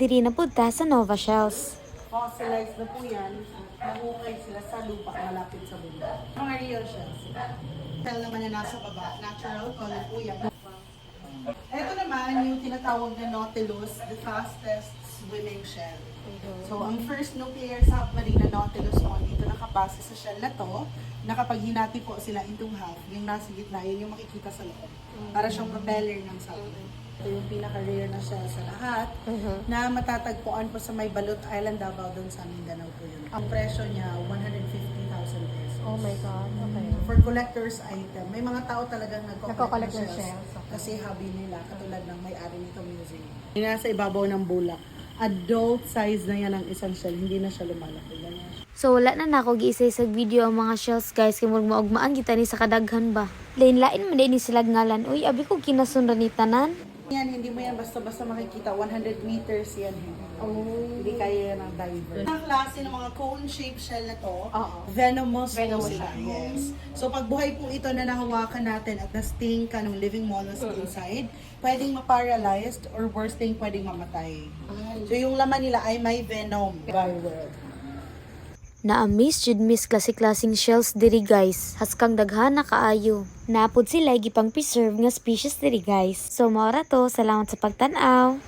Diri na punta sa Nova Shells. Fossilized na po yan. Mahukay sila sa lupa malapit sa bundok. Mga real shells. Shell naman na nasa baba. Natural color po yan. Ito naman yung tinatawag na Nautilus, the fastest swimming shell. So, ang first nuclear submarine na Nautilus po dito nakapase sa shell na to, na kapag hinati po sila into half, yung nasa gitna, yun yung makikita sa loob. Para siyang propeller ng submarine. Ito yung pinaka-rare na shell sa lahat, na matatagpuan po sa may Balut Island, Davao, doon sa Mindanao po yun. Ang presyo niya, 150,000 pesos. Oh my God, okay. For collector's item, may mga tao talagang nagko-collect ng shells. Kasi hobby nila, katulad ng may-ari nito museum. Nasa ibabaw ng bulak. Adult size na yan ang isang shell, hindi na siya lumalaki. So wala na nako giisay sa video ang mga shells guys kay murag maugmaan kita ni sa kadaghan ba. Lain-lain man din ni sila ngalan. Uy, abi ko kinasundan ni tanan. Yan, hindi mo yan basta-basta makikita. 100 meters yan. Hindi kaya yan ng diver. Ang klase ng mga cone-shaped shell na to, venomous po sila. Yes. So pag buhay po ito na nahawakan natin at na-sting ka ng living mollusk inside, pwedeng ma-paralyzed or worst thing, pwedeng mamatay. So yung laman nila ay may venom. Na-amaze jud miss klase-klaseng shells diri guys. Haskang daghana kaayo. Napod sila gipang preserve nga species diri guys. So maura to, salamat sa pagtan-aw.